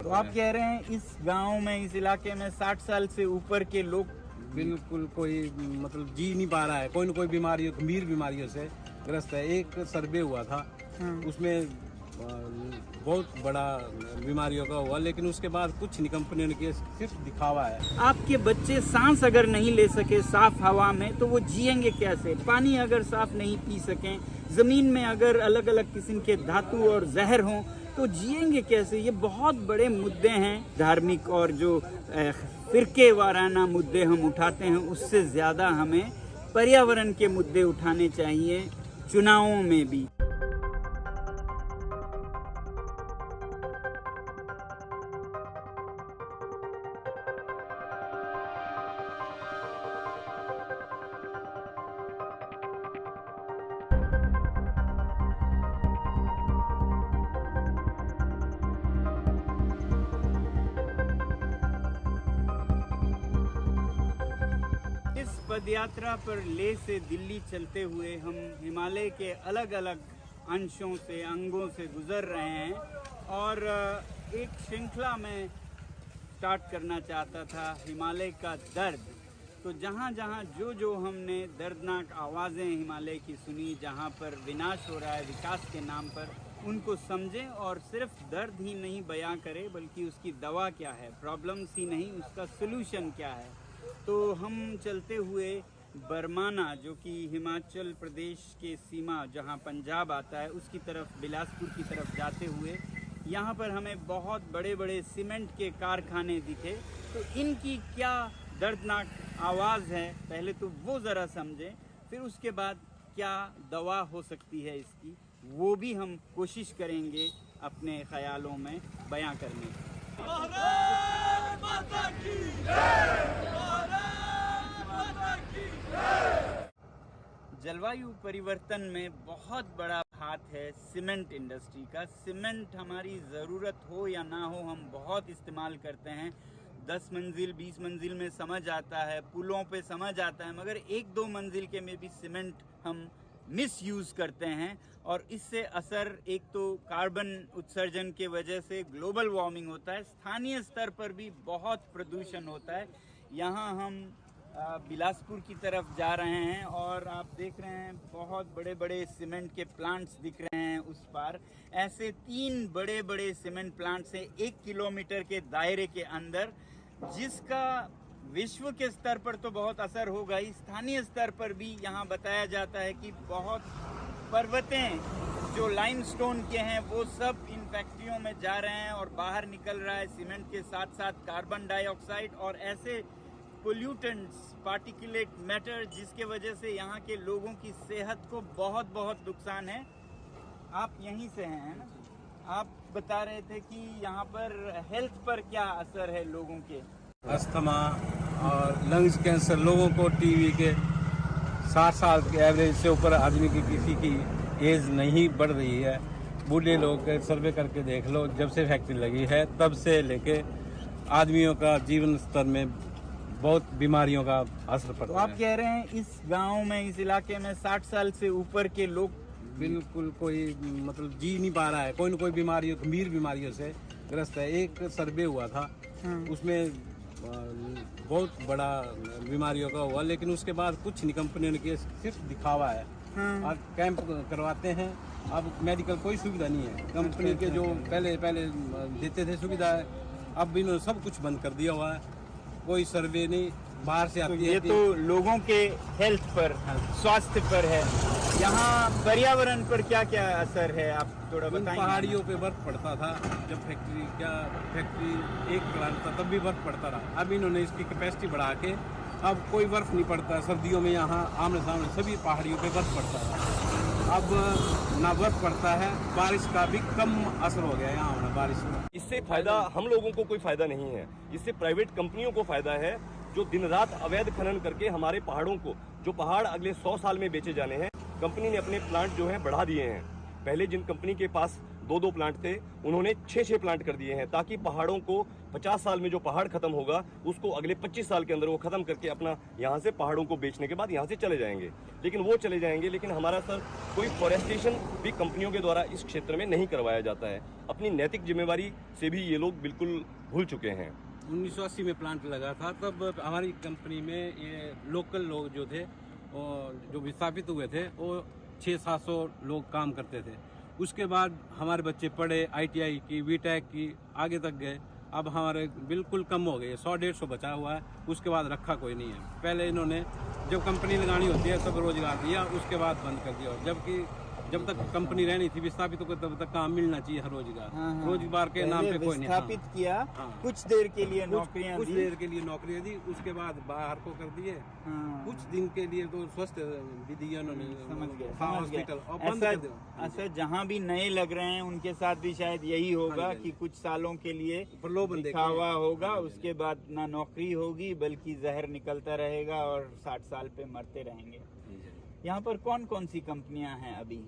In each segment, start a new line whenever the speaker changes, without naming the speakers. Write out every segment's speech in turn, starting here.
तो आप कह रहे हैं इस गांव में, इस इलाके में 60 साल से ऊपर के लोग
बिल्कुल कोई मतलब जी नहीं पा रहा है, कोई न कोई बीमारियों, गंभीर बीमारियों से ग्रस्त है। एक सर्वे हुआ था, उसमें बहुत बड़ा बीमारियों का हुआ, लेकिन उसके बाद कुछ नहीं, कंपनियों ने किया, सिर्फ दिखावा है।
आपके बच्चे सांस अगर नहीं ले सके साफ हवा में तो वो जिएंगे कैसे? पानी अगर साफ नहीं पी सकें, जमीन में अगर अलग अलग किस्म के धातु और जहर हों तो जिएंगे कैसे? ये बहुत बड़े मुद्दे हैं। धार्मिक और जो फिरके वाराना मुद्दे हम उठाते हैं, उससे ज़्यादा हमें पर्यावरण के मुद्दे उठाने चाहिए चुनावों में भी। पदयात्रा पर लेह से दिल्ली चलते हुए हम हिमालय के अलग अलग अंशों से, अंगों से गुजर रहे हैं और एक श्रृंखला में स्टार्ट करना चाहता था, हिमालय का दर्द। तो जहाँ जहाँ जो हमने दर्दनाक आवाज़ें हिमालय की सुनी, जहाँ पर विनाश हो रहा है विकास के नाम पर, उनको समझें और सिर्फ दर्द ही नहीं बयां करें, बल्कि उसकी दवा क्या है, प्रॉब्लम्स ही नहीं, उसका सलूशन क्या है। तो हम चलते हुए बरमाना, जो कि हिमाचल प्रदेश के सीमा जहां पंजाब आता है, उसकी तरफ, बिलासपुर की तरफ जाते हुए यहाँ पर हमें बहुत बड़े बड़े सीमेंट के कारखाने दिखे। तो इनकी क्या दर्दनाक आवाज़ है, पहले तो वो ज़रा समझें, फिर उसके बाद क्या दवा हो सकती है इसकी, वो भी हम कोशिश करेंगे अपने ख्यालों में बयां करने की। जलवायु परिवर्तन में बहुत बड़ा हाथ है सीमेंट इंडस्ट्री का। सीमेंट हमारी ज़रूरत हो या ना हो, हम बहुत इस्तेमाल करते हैं। 10 मंजिल 20 मंजिल में समझ आता है, पुलों पे समझ आता है, मगर 1-2 मंजिल के में भी सीमेंट हम मिस यूज़ करते हैं और इससे असर, एक तो कार्बन उत्सर्जन के वजह से ग्लोबल वार्मिंग होता है, स्थानीय स्तर पर भी बहुत प्रदूषण होता है। यहाँ हम बिलासपुर की तरफ जा रहे हैं और आप देख रहे हैं बहुत बड़े बड़े सीमेंट के प्लांट्स दिख रहे हैं उस पार। ऐसे 3 बड़े बड़े सीमेंट प्लांट्स हैं 1 किलोमीटर के दायरे के अंदर, जिसका विश्व के स्तर पर तो बहुत असर होगा ही, स्थानीय स्तर पर भी यहाँ बताया जाता है कि बहुत पर्वतें जो लाइमस्टोन के हैं वो सब इन फैक्ट्रियों में जा रहे हैं और बाहर निकल रहा है सीमेंट के साथ साथ कार्बन डाइऑक्साइड और ऐसे पोल्यूटेंट्स, पार्टिकुलेट मैटर, जिसके वजह से यहाँ के लोगों की सेहत को बहुत बहुत नुकसान है। आप यहीं से हैं ना? आप बता रहे थे कि यहाँ पर हेल्थ पर क्या असर है लोगों के?
अस्थमा और लंग्स कैंसर, लोगों को टीवी के 60 साल के एवरेज से ऊपर आदमी की किसी की एज नहीं बढ़ रही है। बूढ़े लोग के सर्वे करके देख लो, जब से फैक्ट्री लगी है तब से लेके आदमियों का जीवन स्तर में बहुत बीमारियों का असर पड़ता है।
तो आप कह रहे हैं इस गांव में, इस इलाके में 60 साल से ऊपर के लोग
बिल्कुल कोई मतलब जी नहीं पा रहा है, कोई न कोई बीमारियों, गंभीर बीमारियों से ग्रस्त है। एक सर्वे हुआ था, उसमें बहुत बड़ा बीमारियों का हुआ, लेकिन उसके बाद कुछ नहीं, कंपनियों ने किया, सिर्फ दिखावा है। और कैंप करवाते हैं, अब मेडिकल कोई सुविधा नहीं है। कंपनी के जो पहले देते थे सुविधा, अब इन्होंने सब कुछ बंद कर दिया हुआ है, कोई सर्वे नहीं, बाहर से आती है।
ये तो लोगों के हेल्थ पर, स्वास्थ्य पर है। यहाँ पर्यावरण पर क्या क्या असर है, आप थोड़ा बताएं।
पहाड़ियों पे बर्फ पड़ता था जब फैक्ट्री एक प्लांट था, तब भी बर्फ पड़ता रहा। अब इन्होंने इसकी कैपेसिटी बढ़ा के अब कोई बर्फ नहीं पड़ता। सर्दियों में यहाँ आमने सामने सभी पहाड़ियों पे बर्फ पड़ता है, अब ना बर्फ पड़ता है, बारिश का भी कम असर हो गया यहाँ होना बारिश का।
इससे फायदा हम लोगों को कोई फायदा नहीं है, इससे प्राइवेट कंपनियों को फायदा है, जो दिन रात अवैध खनन करके हमारे पहाड़ों को, जो पहाड़ अगले 100 साल में बेचे जाने हैं, कंपनी ने अपने प्लांट जो है बढ़ा दिए हैं। पहले जिन कंपनी के पास 2-2 प्लांट थे, उन्होंने 6-6 प्लांट कर दिए हैं, ताकि पहाड़ों को 50 साल में जो पहाड़ खत्म होगा उसको अगले 25 साल के अंदर वो खत्म करके अपना यहाँ से पहाड़ों को बेचने के बाद यहाँ से चले जाएंगे। लेकिन वो चले जाएंगे, लेकिन हमारा सर कोई फॉरेस्टेशन भी कंपनियों के द्वारा इस क्षेत्र में नहीं करवाया जाता है। अपनी नैतिक जिम्मेवारी से भी ये लोग बिल्कुल भूल चुके हैं।
1980 में प्लांट लगा था, तब हमारी कंपनी में ये लोकल लोग जो थे और जो विस्थापित हुए थे वो 600-700 लोग काम करते थे। उसके बाद हमारे बच्चे पढ़े, ITI की, VTech की, आगे तक गए। अब हमारे बिल्कुल कम हो गए, 100-150 बचा हुआ है। उसके बाद रखा कोई नहीं है। पहले इन्होंने जब कंपनी लगानी होती है तब रोजगार दिया, उसके बाद बंद कर दिया। जबकि जब तक कंपनी रहनी थी विस्थापितों को तब तक काम मिलना चाहिए, हर रोजगार। रोजगार के नाम पे कोई नहीं
विस्थापित किया, कुछ देर के लिए नौकरियां
कुछ
दी,
देर के लिए नौकरियां दी, उसके बाद बाहर को कर दिए। कुछ दिन के लिए तो स्वस्थ भी दिया उन्होंने,
समझ गए।
हॉस्पिटल और बंद कर दिया।
ऐसा जहाँ भी नए लग रहे हैं उनके साथ भी शायद यही होगा कि कुछ सालों के लिए
प्रलोभन
दिखावा होगा, उसके बाद ना नौकरी होगी बल्कि जहर निकलता रहेगा और 60 साल पे मरते रहेंगे। यहाँ पर कौन कौन सी कंपनियां हैं अभी?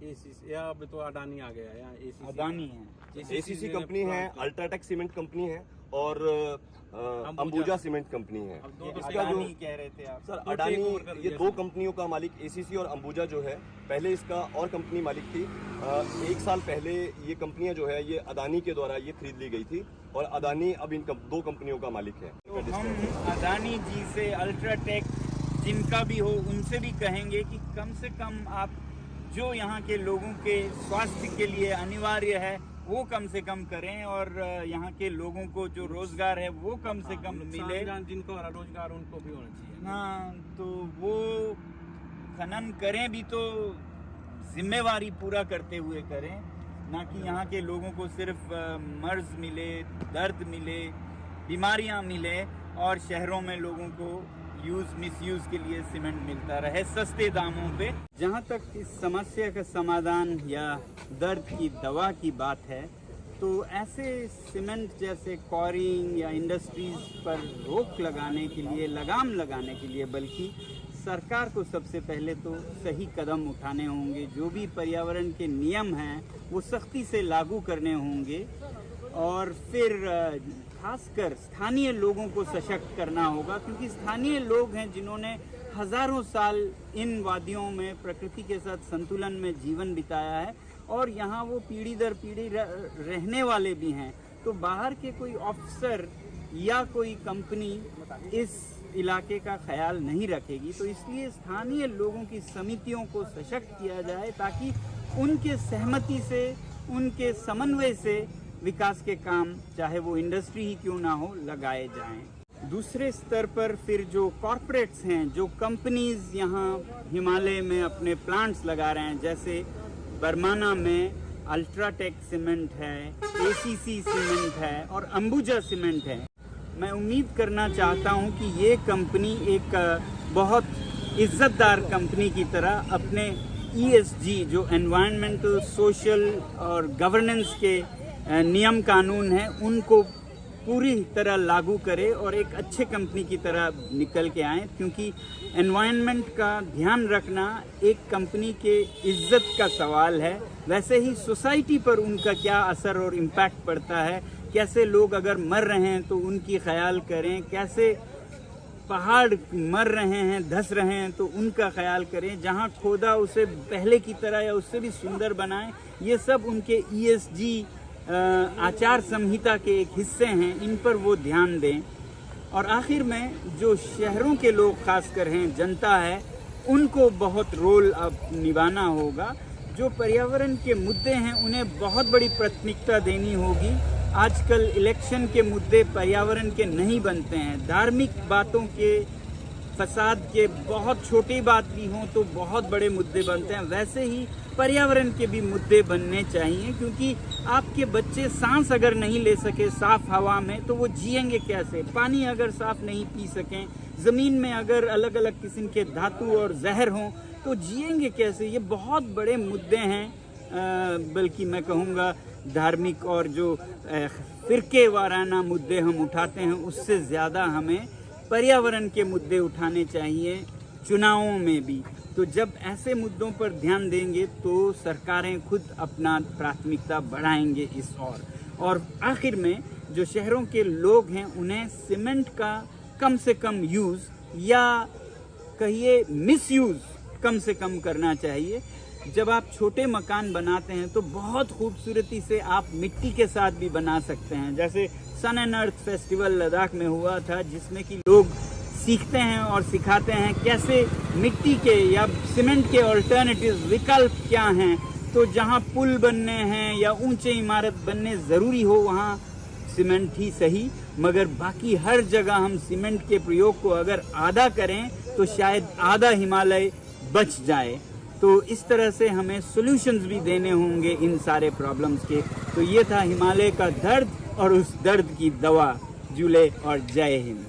अब तो अडानी आ गया है,
अडानी है,
ACC कंपनी है, अल्ट्राटेक सीमेंट कंपनी है और अंबुजा सीमेंट कंपनी है।
इसका जो कह रहे थे आप
सर, अडानी, ये 2 कंपनियों का मालिक ACC और अंबुजा जो है, पहले इसका और कंपनी मालिक थी। 1 साल पहले ये कंपनियां जो है ये अडानी के द्वारा ये खरीद ली गई थी और अडानी अब इन 2 कंपनियों का मालिक है।
तो हम अडानी जी से, अल्ट्राटेक जिनका भी हो, उनसे भी कहेंगे कि कम से कम आप जो यहाँ के लोगों के स्वास्थ्य के लिए अनिवार्य है वो कम से कम करें और यहाँ के लोगों को जो रोजगार है वो कम से कम मिले।
जिनको रोजगार उनको भी होना चाहिए।
हाँ, तो वो खनन करें भी तो जिम्मेवारी पूरा करते हुए करें, ना कि यहाँ के लोगों को सिर्फ मर्ज मिले, दर्द मिले, बीमारियाँ मिले और शहरों में लोगों को मिसयूज के लिए सीमेंट मिलता रहे सस्ते दामों पे। जहाँ तक इस समस्या का समाधान या दर्द की दवा की बात है, तो ऐसे सीमेंट जैसे क्वारिंग या इंडस्ट्रीज पर रोक लगाने के लिए, लगाम लगाने के लिए, बल्कि सरकार को सबसे पहले तो सही कदम उठाने होंगे। जो भी पर्यावरण के नियम हैं वो सख्ती से लागू करने होंगे और फिर खासकर स्थानीय लोगों को सशक्त करना होगा, क्योंकि स्थानीय लोग हैं जिन्होंने हजारों साल इन वादियों में प्रकृति के साथ संतुलन में जीवन बिताया है और यहाँ वो पीढ़ी दर पीढ़ी रहने वाले भी हैं। तो बाहर के कोई ऑफिसर या कोई कंपनी इस इलाके का ख्याल नहीं रखेगी। तो इसलिए स्थानीय लोगों की समितियों को सशक्त किया जाए ताकि उनके सहमति से, उनके समन्वय से विकास के काम, चाहे वो इंडस्ट्री ही क्यों ना हो, लगाए जाएं। दूसरे स्तर पर फिर जो कॉरपोरेट्स हैं, जो कंपनीज यहाँ हिमालय में अपने प्लांट्स लगा रहे हैं, जैसे बरमाना में अल्ट्राटेक सीमेंट है, ACC सीमेंट है और अंबुजा सीमेंट है। मैं उम्मीद करना चाहता हूँ कि ये कंपनी एक बहुत इज्जतदार कंपनी की तरह अपने ESG जो एनवायरमेंटल, सोशल और गवर्नेंस के नियम कानून है उनको पूरी तरह लागू करे और एक अच्छे कंपनी की तरह निकल के आए, क्योंकि एनवायरनमेंट का ध्यान रखना एक कंपनी के इज्जत का सवाल है। वैसे ही सोसाइटी पर उनका क्या असर और इम्पैक्ट पड़ता है, कैसे लोग अगर मर रहे हैं तो उनकी ख्याल करें, कैसे पहाड़ मर रहे हैं, धंस रहे हैं तो उनका ख्याल करें, जहां खोदा उसे पहले की तरह या उससे भी सुंदर बनाएं। ये सब उनके ESG आचार संहिता के एक हिस्से हैं, इन पर वो ध्यान दें। और आखिर में जो शहरों के लोग खासकर हैं, जनता है, उनको बहुत रोल अब निभाना होगा। जो पर्यावरण के मुद्दे हैं उन्हें बहुत बड़ी प्राथमिकता देनी होगी। आजकल इलेक्शन के मुद्दे पर्यावरण के नहीं बनते हैं, धार्मिक बातों के, फसाद के बहुत छोटी बात भी हों तो बहुत बड़े मुद्दे बनते हैं। वैसे ही पर्यावरण के भी मुद्दे बनने चाहिए, क्योंकि आपके बच्चे सांस अगर नहीं ले सके साफ हवा में तो वो जिएंगे कैसे? पानी अगर साफ नहीं पी सकें, ज़मीन में अगर अलग अलग किस्म के धातु और जहर हों तो जिएंगे कैसे? ये बहुत बड़े मुद्दे हैं। बल्कि मैं कहूँगा धार्मिक और जो फिरके वाराना मुद्दे हम उठाते हैं उससे ज़्यादा हमें पर्यावरण के मुद्दे उठाने चाहिए चुनावों में भी। तो जब ऐसे मुद्दों पर ध्यान देंगे तो सरकारें खुद अपना प्राथमिकता बढ़ाएंगे इस और आखिर में जो शहरों के लोग हैं उन्हें सीमेंट का कम से कम यूज़ या कहिए मिसयूज़ कम से कम करना चाहिए। जब आप छोटे मकान बनाते हैं तो बहुत खूबसूरती से आप मिट्टी के साथ भी बना सकते हैं। जैसे सन एंड अर्थ फेस्टिवल लद्दाख में हुआ था जिसमें कि लोग सीखते हैं और सिखाते हैं कैसे मिट्टी के या सीमेंट के ऑल्टरनेटिव विकल्प क्या हैं। तो जहां पुल बनने हैं या ऊंचे इमारत बनने ज़रूरी हो वहां सीमेंट ही सही, मगर बाकी हर जगह हम सीमेंट के प्रयोग को अगर आधा करें तो शायद आधा हिमालय बच जाए। तो इस तरह से हमें सॉल्यूशंस भी देने होंगे इन सारे प्रॉब्लम्स के। तो ये था हिमालय का दर्द और उस दर्द की दवा। जुले और जय हिंद।